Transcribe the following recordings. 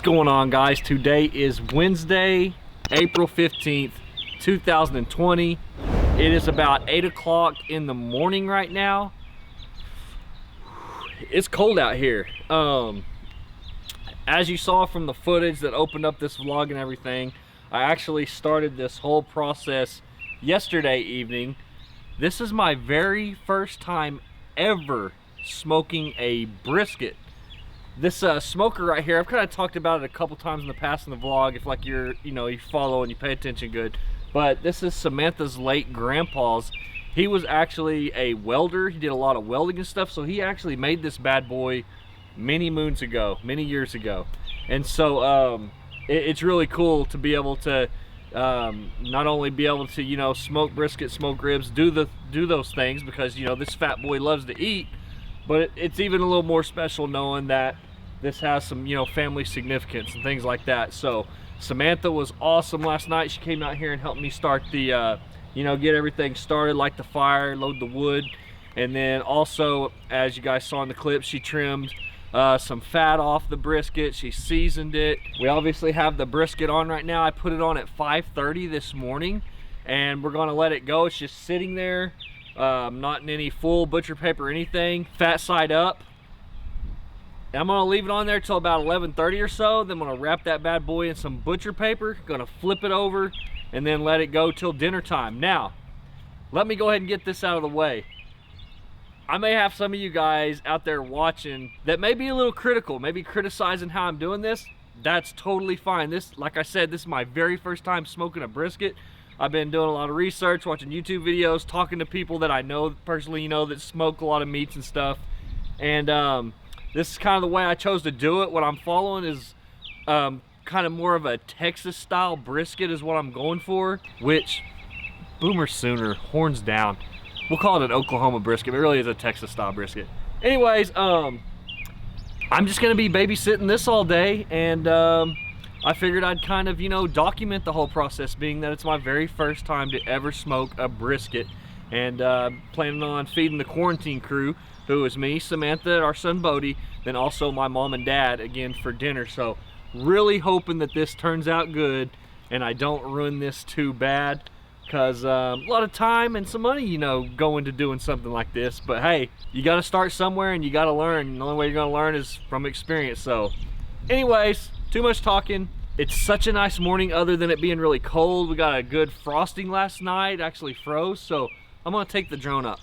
going on, guys? Today is Wednesday, April 15th, 2020. It is about 8 o'clock in the morning right now. It's cold out here. As you saw from the footage that opened up this vlog and everything, I actually started this whole process yesterday evening. This is my very first time ever smoking a brisket. This smoker right here, I've kind of talked about it a couple times in the past in the vlog, if like you follow and you pay attention good. But this is Samantha's late grandpa's. He was actually a welder. He did a lot of welding and stuff, so he actually made this bad boy many moons ago, many years ago. And so it's really cool to be able to not only be able to smoke brisket, smoke ribs, do those things, because this fat boy loves to eat. But it's even a little more special knowing that this has some, family significance and things like that. So Samantha was awesome last night. She came out here and helped me start the, get everything started, light the fire, load the wood. And then also, as you guys saw in the clip, she trimmed some fat off the brisket. She seasoned it. We obviously have the brisket on right now. I put it on at 5:30 this morning, and we're gonna let it go. It's just sitting there. Not in any full butcher paper or anything, fat side up. And I'm gonna leave it on there till about 11:30 or so. Then I'm gonna wrap that bad boy in some butcher paper, gonna flip it over, and then let it go till dinner time. Now, let me go ahead and get this out of the way. I may have some of you guys out there watching that may be a little critical, maybe criticizing how I'm doing this. That's totally fine. This, like I said, this is my very first time smoking a brisket. I've been doing a lot of research, watching YouTube videos, talking to people that I know personally, that smoke a lot of meats and stuff. And this is kind of the way I chose to do it. What I'm following is kind of more of a Texas style brisket is what I'm going for, which boomer sooner, horns down. We'll call it an Oklahoma brisket, but it really is a Texas style brisket. Anyways, I'm just gonna be babysitting this all day, and I figured I'd kind of, document the whole process, being that it's my very first time to ever smoke a brisket. And planning on feeding the quarantine crew, who is me, Samantha, our son Bodhi, then also my mom and dad again for dinner. So really hoping that this turns out good and I don't ruin this too bad, because a lot of time and some money, go into doing something like this. But hey, you got to start somewhere and you got to learn. And the only way you're going to learn is from experience. So anyways, too much talking. It's such a nice morning, other than it being really cold. We got a good frosting last night, actually froze. So I'm gonna take the drone up.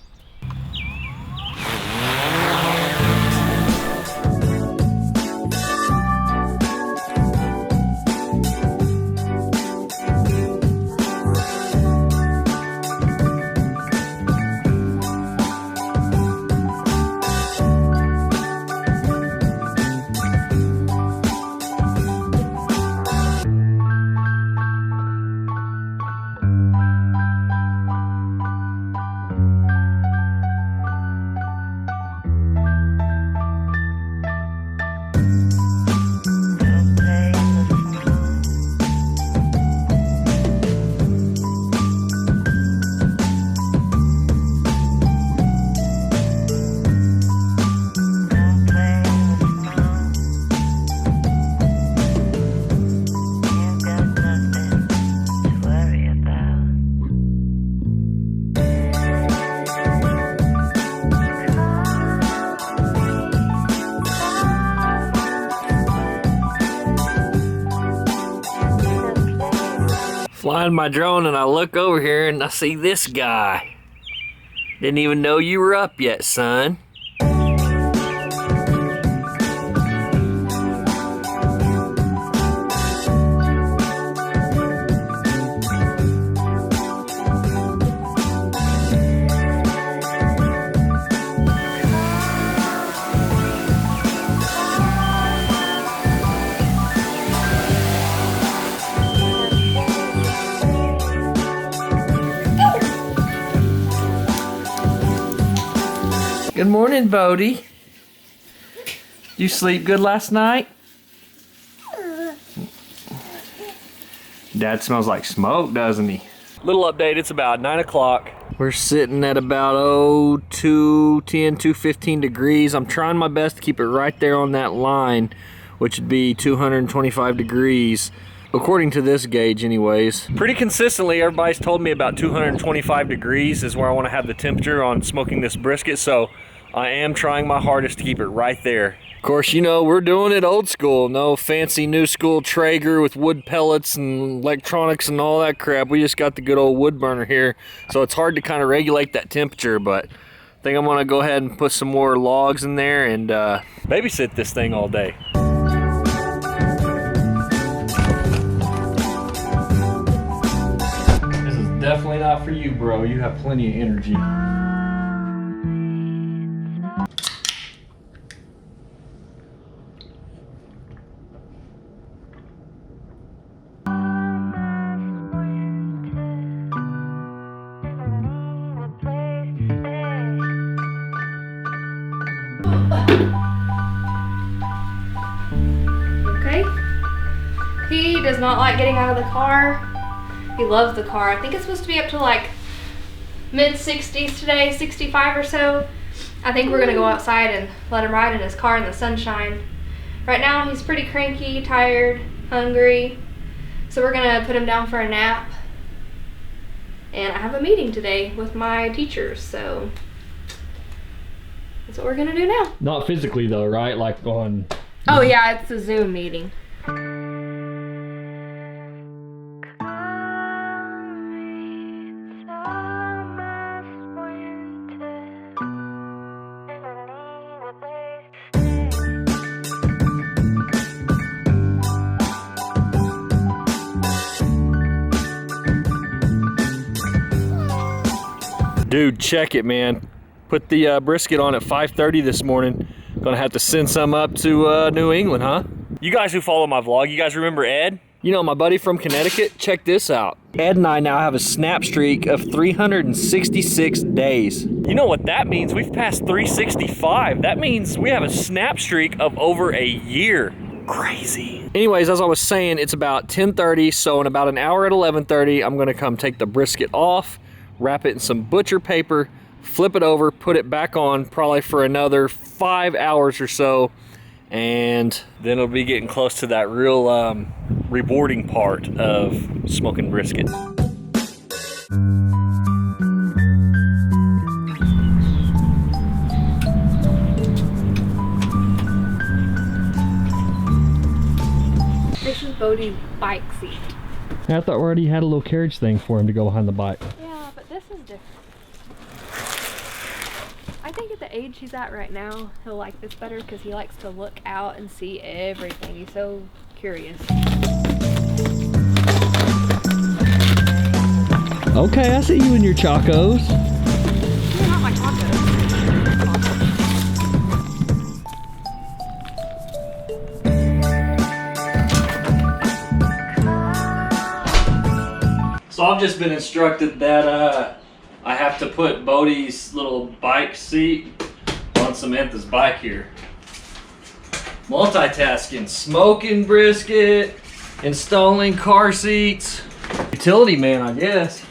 Flying my drone, and I look over here and I see this guy. Didn't even know you were up yet, son. Good morning, Bodhi. You sleep good last night? Dad smells like smoke, doesn't he? Little update, it's about 9 o'clock. We're sitting at about 210, 215 degrees. I'm trying my best to keep it right there on that line which would be 225 degrees. According to this gauge anyways. Pretty consistently, everybody's told me about 225 degrees is where I want to have the temperature on smoking this brisket, so I am trying my hardest to keep it right there. Of course, you know, we're doing it old school. No fancy new school Traeger with wood pellets and electronics and all that crap. We just got the good old wood burner here, so it's hard to kind of regulate that temperature, but I think I'm gonna go ahead and put some more logs in there and babysit this thing all day. Definitely not for you, bro. You have plenty of energy. Okay. He does not like getting out of the car. He loves the car. I think it's supposed to be up to like mid-60s today, 65 or so. I think we're gonna go outside and let him ride in his car in the sunshine. Right now he's pretty cranky, tired, hungry. So we're gonna put him down for a nap. And I have a meeting today with my teachers, so that's what we're gonna do now. Not physically though, right? Like on... Oh yeah, it's a Zoom meeting. Dude, check it, man. Put the brisket on at 5:30 this morning. Gonna have to send some up to New England, huh? You guys who follow my vlog, you guys remember Ed? You know, my buddy from Connecticut? Check this out. Ed and I now have a snap streak of 366 days. You know what that means? We've passed 365. That means we have a snap streak of over a year. Crazy. Anyways, as I was saying, it's about 10:30, so in about an hour at 11:30, I'm gonna come take the brisket off, wrap it in some butcher paper, flip it over, put it back on probably for another 5 hours or so, and then it'll be getting close to that real rewarding part of smoking brisket. This is Bodhi's bike seat. I thought we already had a little carriage thing for him to go behind the bike. Yeah, but this is different. I think at the age he's at right now, he'll like this better because he likes to look out and see everything. He's so curious. Okay, I see you in your chacos. You're not my tacos. So I've just been instructed that I have to put Bodhi's little bike seat on Samantha's bike here. Multitasking, smoking brisket, installing car seats. Utility man, I guess.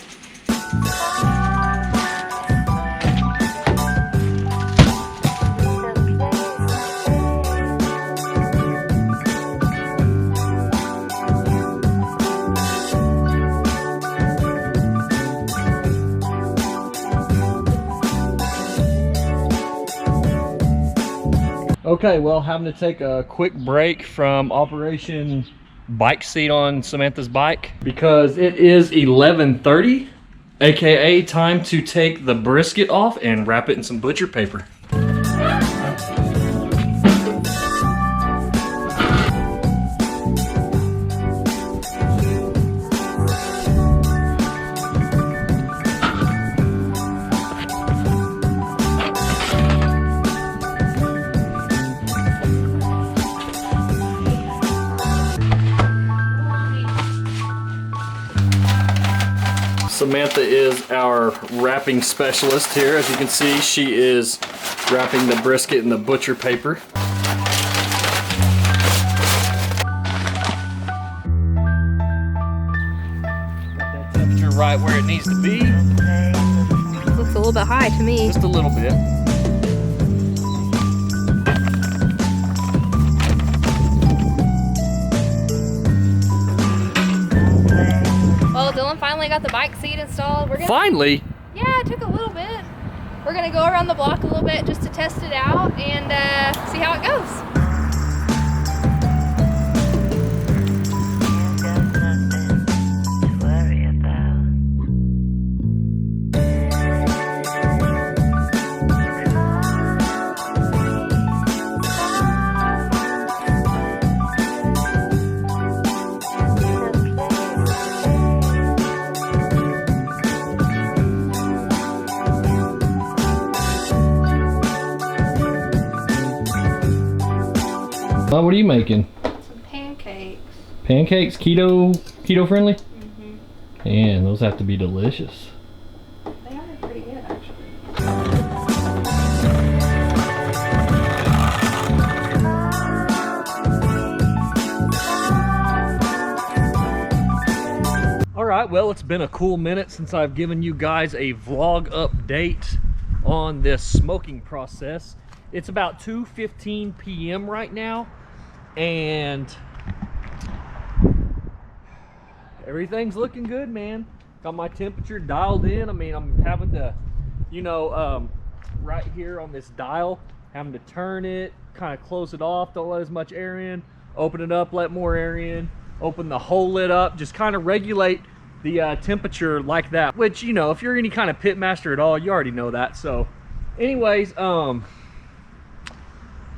Okay, well, having to take a quick break from Operation Bike Seat on Samantha's bike because it is 11:30, aka time to take the brisket off and wrap it in some butcher paper. Samantha is our wrapping specialist here. As you can see, she is wrapping the brisket in the butcher paper. Got that temperature right where it needs to be. Looks a little bit high to me. Just a little bit. finally got the bike seat installed. Finally? Yeah, it took a little bit. We're gonna go around the block a little bit just to test it out and see how it goes. What are you making? Some pancakes. Pancakes, keto friendly? Man, those have to be delicious. They are pretty good, actually. All right, well, it's been a cool minute since I've given you guys a vlog update on this smoking process. It's about 2:15 p.m. right now, and everything's looking good, man. Got my temperature dialed in. I mean, I'm having to, you know, right here on this dial, having to turn it, kind of close it off, don't let as much air in, open it up, let more air in, open the whole lid up, just kind of regulate the temperature like that. Which, you know, if you're any kind of pit master at all, you already know that. So anyways,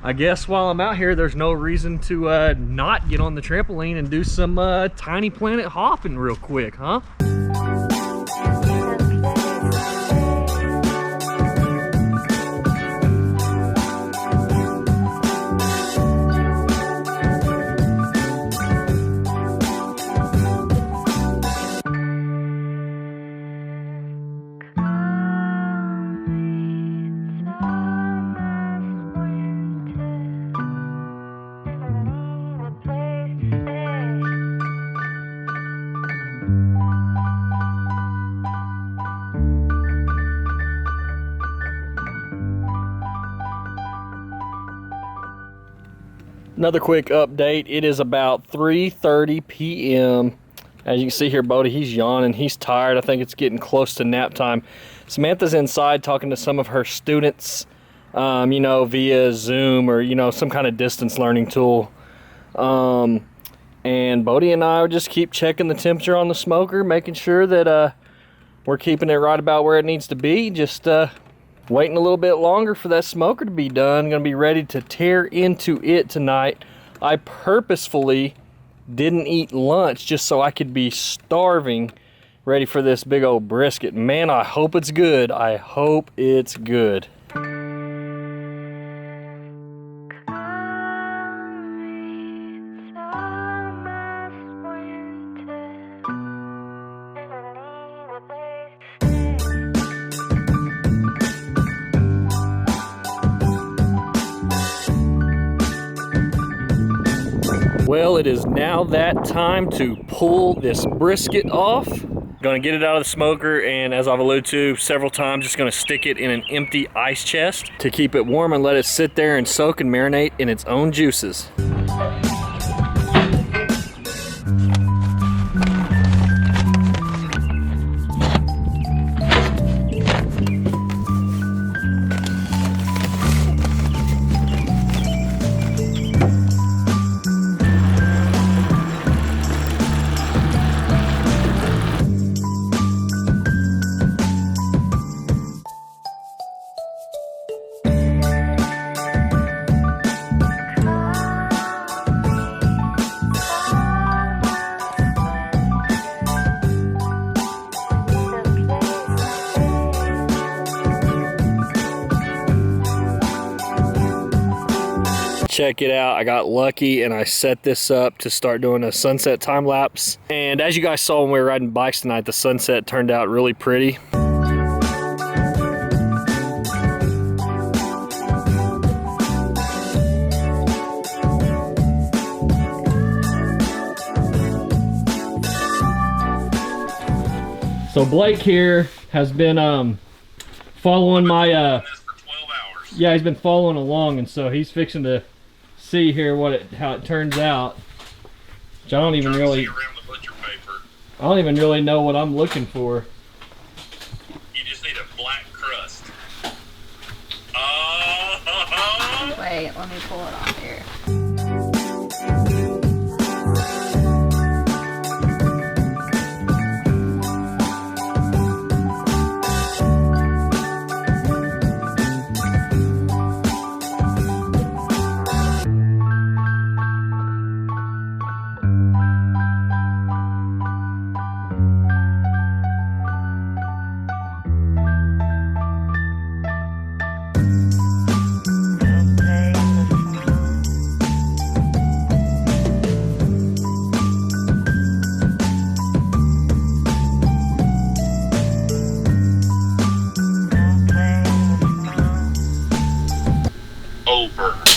I guess while I'm out here, there's no reason to not get on the trampoline and do some tiny planet hopping real quick, huh? Another quick update. It is about 3:30 p.m. As you can see here, Bodhi, he's yawning. He's tired. I think it's getting close to nap time. Samantha's inside talking to some of her students, you know, via Zoom or, you know, some kind of distance learning tool. And Bodhi and I would just keep checking the temperature on the smoker, making sure that we're keeping it right about where it needs to be. Just waiting a little bit longer for that smoker to be done. Gonna be ready to tear into it tonight. I purposefully didn't eat lunch just so I could be starving, ready for this big old brisket. Man, I hope it's good. I hope it's good. Well, it is now that time to pull this brisket off. Gonna get it out of the smoker, and as I've alluded to several times, just gonna stick it in an empty ice chest to keep it warm and let it sit there and soak and marinate in its own juices. Check it out, I got lucky and I set this up to start doing a sunset time lapse. And as you guys saw when we were riding bikes tonight, the sunset turned out really pretty. So Blake here has been following my yeah, he's been following along, and so he's fixing to see here how it turns out. Which I don't even really. Around the butcher paper. I don't even really know what I'm looking for. You just need a black crust. Wait, let me pull it off here. Over.